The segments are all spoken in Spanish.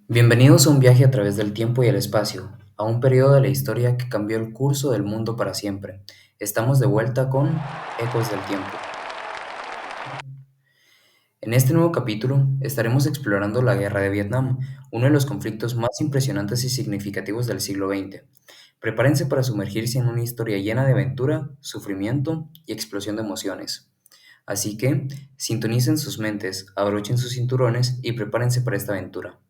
Bienvenidos a un viaje a través del tiempo y el espacio, a un periodo de la historia que cambió el curso del mundo para siempre. Estamos de vuelta con Ecos del Tiempo. En este nuevo capítulo estaremos explorando la Guerra de Vietnam, uno de los conflictos más impresionantes y significativos del siglo XX. Prepárense para sumergirse en una historia llena de aventura, sufrimiento y explosión de emociones. Así que, sintonicen sus mentes, abrochen sus cinturones y prepárense para esta aventura.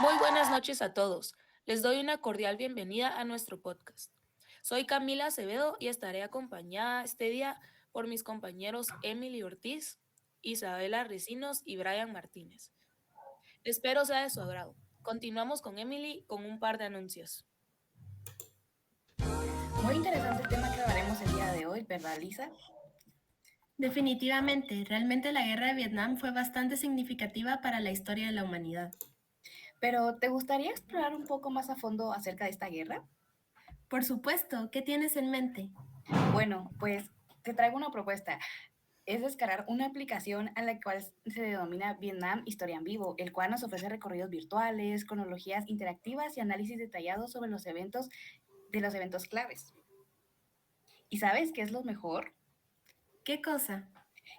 Muy buenas noches a todos. Les doy una cordial bienvenida a nuestro podcast. Soy Camila Acevedo y estaré acompañada este día por mis compañeros Emily Ortiz, Isabela Recinos y Brian Martínez. Espero sea de su agrado. Continuamos con Emily con un par de anuncios. Muy interesante el tema que hablaremos el día de hoy, ¿verdad, Lisa? Definitivamente, realmente la guerra de Vietnam fue bastante significativa para la historia de la humanidad. Pero ¿te gustaría explorar un poco más a fondo acerca de esta guerra? Por supuesto, ¿qué tienes en mente? Bueno, pues te traigo una propuesta. Es descargar una aplicación a la cual se denomina Vietnam Historia en Vivo, el cual nos ofrece recorridos virtuales, cronologías interactivas y análisis detallados sobre los eventos claves. ¿Y sabes qué es lo mejor? ¿Qué cosa?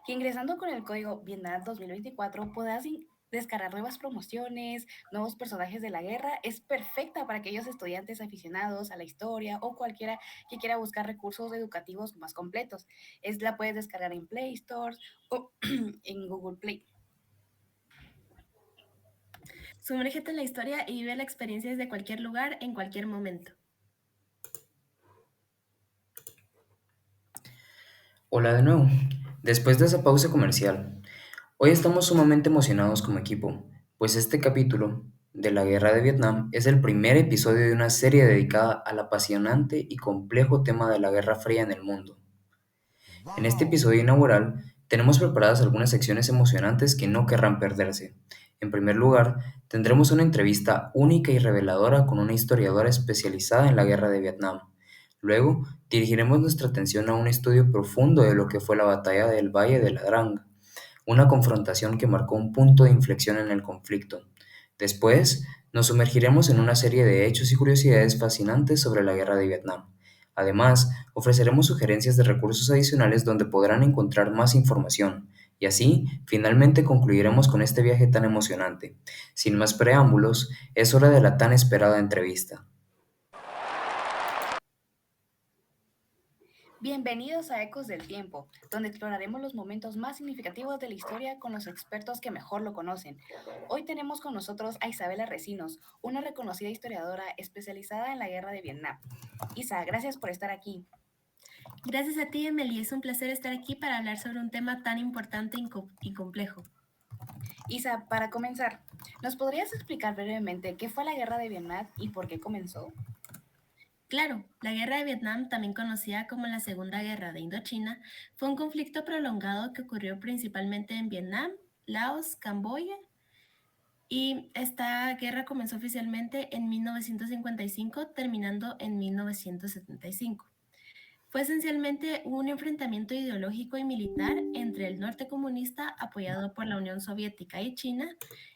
Que ingresando con el código Vietnam 2024 podrás descargar nuevas promociones, nuevos personajes de la guerra. Es perfecta para aquellos estudiantes aficionados a la historia o cualquiera que quiera buscar recursos educativos más completos. La puedes descargar en Play Store o en Google Play. Sumérgete en la historia y vive la experiencia desde cualquier lugar, en cualquier momento. Hola de nuevo. Después de esa pausa comercial, hoy estamos sumamente emocionados como equipo, pues este capítulo de la Guerra de Vietnam es el primer episodio de una serie dedicada al apasionante y complejo tema de la Guerra Fría en el mundo. En este episodio inaugural tenemos preparadas algunas secciones emocionantes que no querrán perderse. En primer lugar, tendremos una entrevista única y reveladora con una historiadora especializada en la Guerra de Vietnam. Luego, dirigiremos nuestra atención a un estudio profundo de lo que fue la batalla del Valle de la Drang, una confrontación que marcó un punto de inflexión en el conflicto. Después, nos sumergiremos en una serie de hechos y curiosidades fascinantes sobre la Guerra de Vietnam. Además, ofreceremos sugerencias de recursos adicionales donde podrán encontrar más información. Y así, finalmente concluiremos con este viaje tan emocionante. Sin más preámbulos, es hora de la tan esperada entrevista. Bienvenidos a Ecos del Tiempo, donde exploraremos los momentos más significativos de la historia con los expertos que mejor lo conocen. Hoy tenemos con nosotros a Isabela Recinos, una reconocida historiadora especializada en la guerra de Vietnam. Isa, gracias por estar aquí. Gracias a ti, Emily, es un placer estar aquí para hablar sobre un tema tan importante y complejo. Isa, para comenzar, ¿nos podrías explicar brevemente qué fue la guerra de Vietnam y por qué comenzó? Claro, la Guerra de Vietnam, también conocida como la Segunda Guerra de Indochina, fue un conflicto prolongado que ocurrió principalmente en Vietnam, Laos, Camboya. Y esta guerra comenzó oficialmente en 1955, terminando en 1975. Fue esencialmente un enfrentamiento ideológico y militar entre el norte comunista, apoyado por la Unión Soviética y China,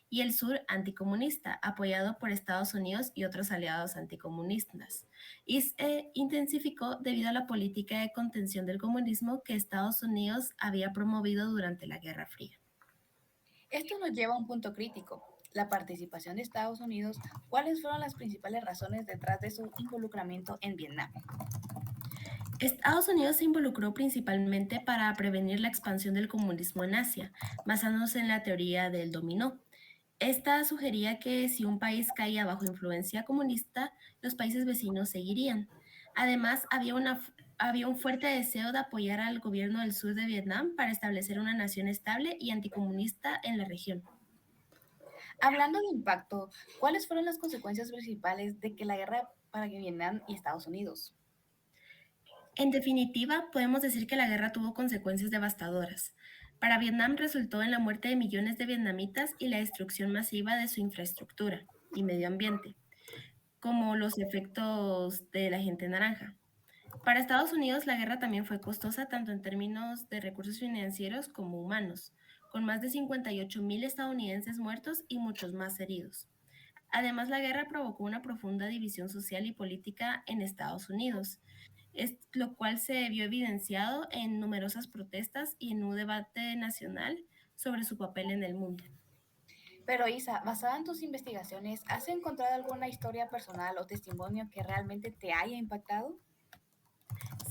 y el sur anticomunista, apoyado por Estados Unidos y otros aliados anticomunistas. Y se intensificó debido a la política de contención del comunismo que Estados Unidos había promovido durante la Guerra Fría. Esto nos lleva a un punto crítico, la participación de Estados Unidos. ¿Cuáles fueron las principales razones detrás de su involucramiento en Vietnam? Estados Unidos se involucró principalmente para prevenir la expansión del comunismo en Asia, basándose en la teoría del dominó. Esta sugería que si un país caía bajo influencia comunista, los países vecinos seguirían. Además, había un fuerte deseo de apoyar al gobierno del sur de Vietnam para establecer una nación estable y anticomunista en la región. Hablando de impacto, ¿cuáles fueron las consecuencias principales de que la guerra para Vietnam y Estados Unidos? En definitiva, podemos decir que la guerra tuvo consecuencias devastadoras. Para Vietnam resultó en la muerte de millones de vietnamitas y la destrucción masiva de su infraestructura y medio ambiente, como los efectos de la gente naranja. Para Estados Unidos, la guerra también fue costosa tanto en términos de recursos financieros como humanos. con más de 58.000 estadounidenses muertos y muchos más heridos. Además, la guerra provocó una profunda división social y política en Estados Unidos, lo cual se vio evidenciado en numerosas protestas y en un debate nacional sobre su papel en el mundo. Pero Isa, basada en tus investigaciones, ¿has encontrado alguna historia personal o testimonio que realmente te haya impactado?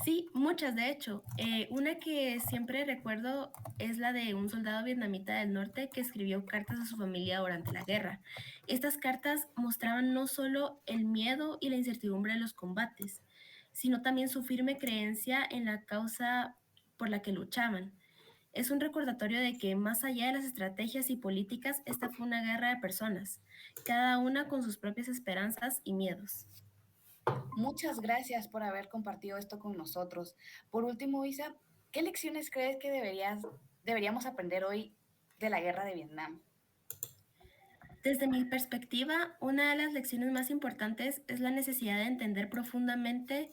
Sí, muchas de hecho. Una que siempre recuerdo es la de un soldado vietnamita del norte que escribió cartas a su familia durante la guerra. Estas cartas mostraban no solo el miedo y la incertidumbre de los combates, sino también su firme creencia en la causa por la que luchaban. Es un recordatorio de que más allá de las estrategias y políticas, esta fue una guerra de personas, cada una con sus propias esperanzas y miedos. Muchas gracias por haber compartido esto con nosotros. Por último, Isa, ¿qué lecciones crees que deberíamos aprender hoy de la guerra de Vietnam? Desde mi perspectiva, una de las lecciones más importantes es la necesidad de entender profundamente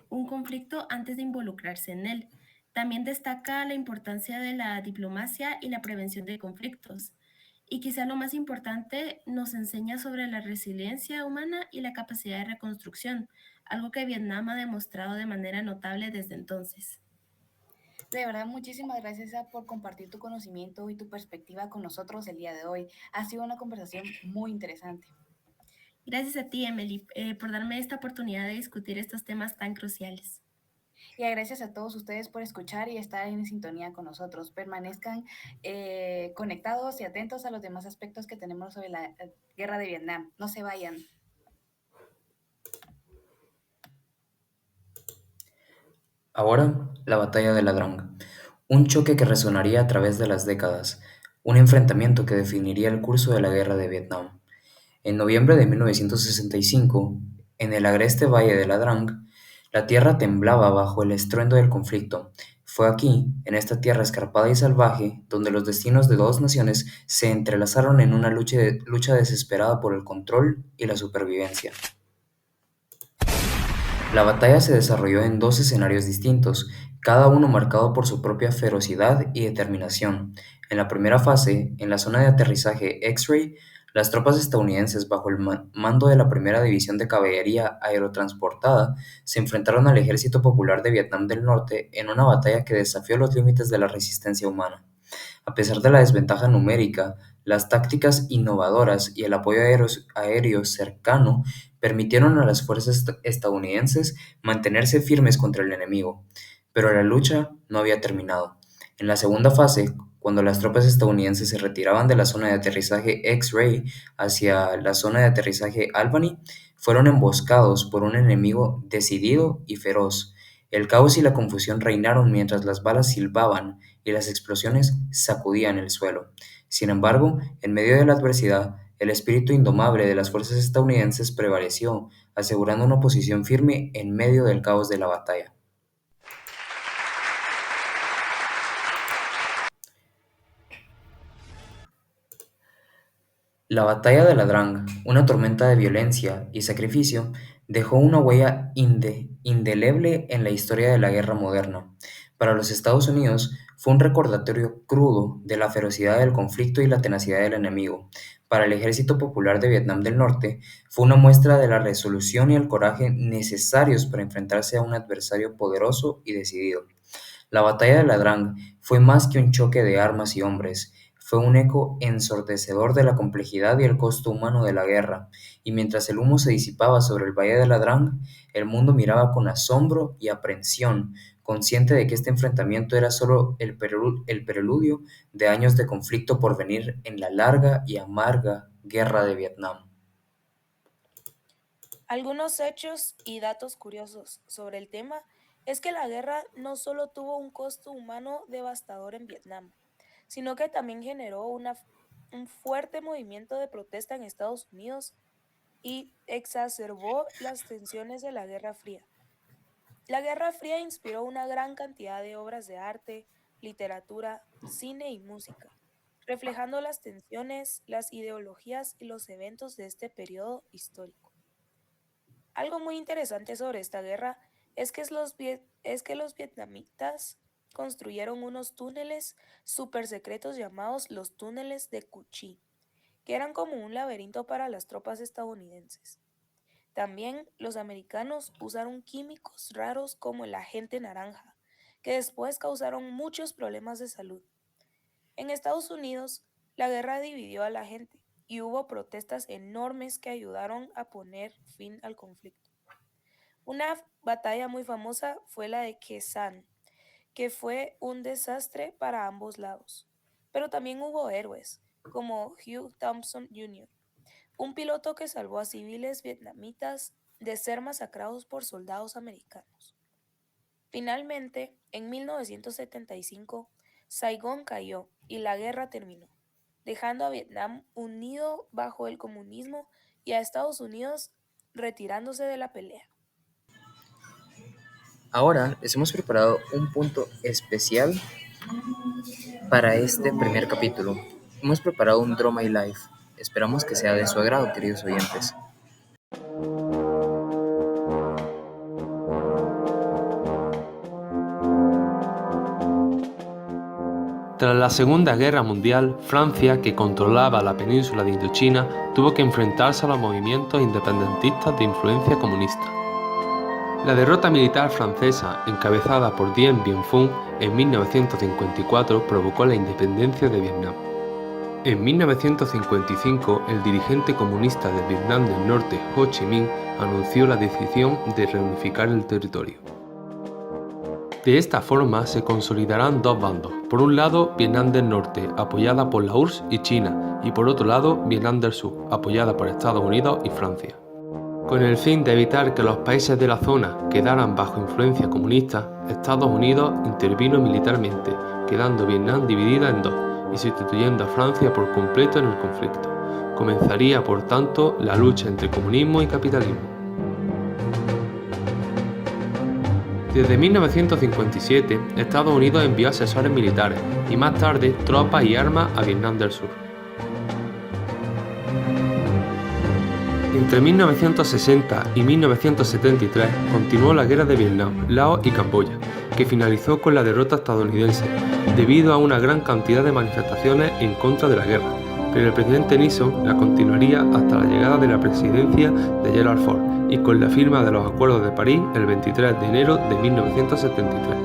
un conflicto antes de involucrarse en él. También destaca la importancia de la diplomacia y la prevención de conflictos. Y quizá lo más importante, nos enseña sobre la resiliencia humana y la capacidad de reconstrucción, algo que Vietnam ha demostrado de manera notable desde entonces. De verdad, muchísimas gracias Isa, por compartir tu conocimiento y tu perspectiva con nosotros el día de hoy. Ha sido una conversación muy interesante. Gracias a ti, Emily, por darme esta oportunidad de discutir estos temas tan cruciales. Y gracias a todos ustedes por escuchar y estar en sintonía con nosotros. Permanezcan conectados y atentos a los demás aspectos que tenemos sobre la guerra de Vietnam. No se vayan. Ahora, la batalla de La Drang, un choque que resonaría a través de las décadas, un enfrentamiento que definiría el curso de la guerra de Vietnam. En noviembre de 1965, en el agreste valle de La Drang, la tierra temblaba bajo el estruendo del conflicto. Fue aquí, en esta tierra escarpada y salvaje, donde los destinos de dos naciones se entrelazaron en una lucha desesperada por el control y la supervivencia. La batalla se desarrolló en dos escenarios distintos, cada uno marcado por su propia ferocidad y determinación. En la primera fase, en la zona de aterrizaje X-Ray, las tropas estadounidenses bajo el mando de la Primera División de Caballería Aerotransportada se enfrentaron al Ejército Popular de Vietnam del Norte en una batalla que desafió los límites de la resistencia humana. A pesar de la desventaja numérica, las tácticas innovadoras y el apoyo aéreo cercano permitieron a las fuerzas estadounidenses mantenerse firmes contra el enemigo, pero la lucha no había terminado. En la segunda fase, cuando las tropas estadounidenses se retiraban de la zona de aterrizaje X-Ray hacia la zona de aterrizaje Albany, fueron emboscados por un enemigo decidido y feroz. El caos y la confusión reinaron mientras las balas silbaban y las explosiones sacudían el suelo. Sin embargo, en medio de la adversidad, el espíritu indomable de las fuerzas estadounidenses prevaleció, asegurando una posición firme en medio del caos de la batalla. La batalla de La Drang, una tormenta de violencia y sacrificio, dejó una huella indeleble en la historia de la guerra moderna. Para los Estados Unidos fue un recordatorio crudo de la ferocidad del conflicto y la tenacidad del enemigo. Para el Ejército Popular de Vietnam del Norte fue una muestra de la resolución y el coraje necesarios para enfrentarse a un adversario poderoso y decidido. La batalla de La Drang fue más que un choque de armas y hombres, fue un eco ensordecedor de la complejidad y el costo humano de la guerra, y mientras el humo se disipaba sobre el valle de La Drang, el mundo miraba con asombro y aprensión, consciente de que este enfrentamiento era solo el preludio de años de conflicto por venir en la larga y amarga guerra de Vietnam. Algunos hechos y datos curiosos sobre el tema es que la guerra no solo tuvo un costo humano devastador en Vietnam, sino que también generó un fuerte movimiento de protesta en Estados Unidos y exacerbó las tensiones de la Guerra Fría. La Guerra Fría inspiró una gran cantidad de obras de arte, literatura, cine y música, reflejando las tensiones, las ideologías y los eventos de este periodo histórico. Algo muy interesante sobre esta guerra es que los vietnamitas construyeron unos túneles súper secretos llamados los túneles de Cuchí, que eran como un laberinto para las tropas estadounidenses. También los americanos usaron químicos raros como el agente naranja, que después causaron muchos problemas de salud. En Estados Unidos, la guerra dividió a la gente y hubo protestas enormes que ayudaron a poner fin al conflicto. Una batalla muy famosa fue la de Quezán, que fue un desastre para ambos lados. Pero también hubo héroes, como Hugh Thompson Jr., un piloto que salvó a civiles vietnamitas de ser masacrados por soldados americanos. Finalmente, en 1975, Saigón cayó y la guerra terminó, dejando a Vietnam unido bajo el comunismo y a Estados Unidos retirándose de la pelea. Ahora les hemos preparado un punto especial para este primer capítulo. Hemos preparado un Draw My Life. Esperamos que sea de su agrado, queridos oyentes. Tras la Segunda Guerra Mundial, Francia, que controlaba la península de Indochina, tuvo que enfrentarse a los movimientos independentistas de influencia comunista. La derrota militar francesa, encabezada por Dien Bien Phu en 1954, provocó la independencia de Vietnam. En 1955, el dirigente comunista de Vietnam del Norte, Ho Chi Minh, anunció la decisión de reunificar el territorio. De esta forma se consolidarán dos bandos, por un lado Vietnam del Norte, apoyada por la URSS y China, y por otro lado Vietnam del Sur, apoyada por Estados Unidos y Francia. Con el fin de evitar que los países de la zona quedaran bajo influencia comunista, Estados Unidos intervino militarmente, quedando Vietnam dividida en dos y sustituyendo a Francia por completo en el conflicto. Comenzaría, por tanto, la lucha entre comunismo y capitalismo. Desde 1957, Estados Unidos envió asesores militares y más tarde tropas y armas a Vietnam del Sur. Entre 1960 y 1973 continuó la guerra de Vietnam, Laos y Camboya, que finalizó con la derrota estadounidense, debido a una gran cantidad de manifestaciones en contra de la guerra, pero el presidente Nixon la continuaría hasta la llegada de la presidencia de Gerald Ford y con la firma de los Acuerdos de París el 23 de enero de 1973.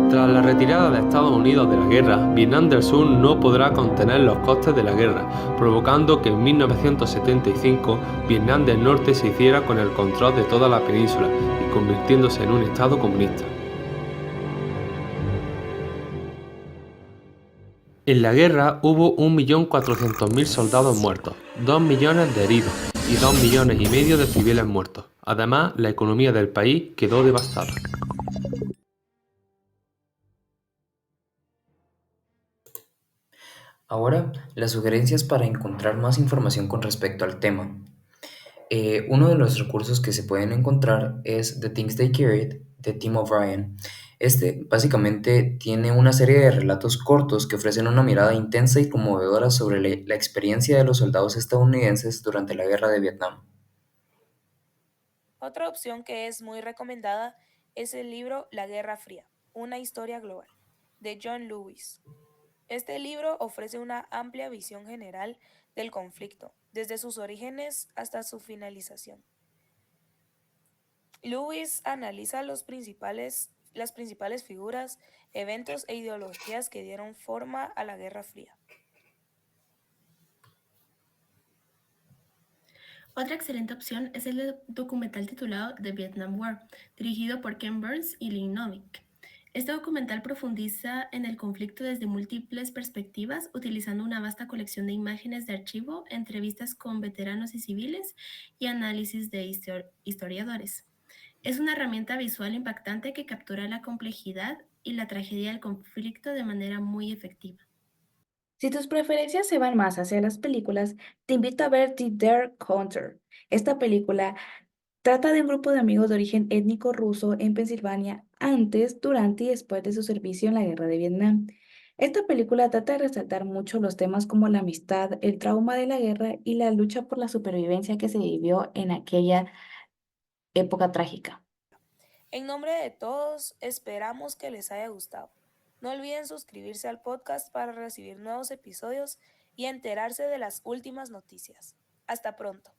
Tras la retirada de Estados Unidos de la guerra, Vietnam del Sur no podrá contener los costes de la guerra, provocando que en 1975 Vietnam del Norte se hiciera con el control de toda la península y convirtiéndose en un estado comunista. En la guerra hubo 1.400.000 soldados muertos, 2 millones de heridos y 2,5 millones de civiles muertos. Además, la economía del país quedó devastada. Ahora, las sugerencias para encontrar más información con respecto al tema. Uno de los recursos que se pueden encontrar es The Things They Carried, de Tim O'Brien. Este básicamente tiene una serie de relatos cortos que ofrecen una mirada intensa y conmovedora sobre la experiencia de los soldados estadounidenses durante la guerra de Vietnam. Otra opción que es muy recomendada es el libro La Guerra Fría, una historia global, de John Lewis. Este libro ofrece una amplia visión general del conflicto, desde sus orígenes hasta su finalización. Lewis analiza las principales figuras, eventos e ideologías que dieron forma a la Guerra Fría. Otra excelente opción es el documental titulado The Vietnam War, dirigido por Ken Burns y Lynn Novick. Este documental profundiza en el conflicto desde múltiples perspectivas, utilizando una vasta colección de imágenes de archivo, entrevistas con veteranos y civiles y análisis de historiadores. Es una herramienta visual impactante que captura la complejidad y la tragedia del conflicto de manera muy efectiva. Si tus preferencias se van más hacia las películas, te invito a ver The Dare Counter. Esta película trata de un grupo de amigos de origen étnico ruso en Pensilvania antes, durante y después de su servicio en la Guerra de Vietnam. Esta película trata de resaltar mucho los temas como la amistad, el trauma de la guerra y la lucha por la supervivencia que se vivió en aquella época trágica. En nombre de todos, esperamos que les haya gustado. No olviden suscribirse al podcast para recibir nuevos episodios y enterarse de las últimas noticias. Hasta pronto.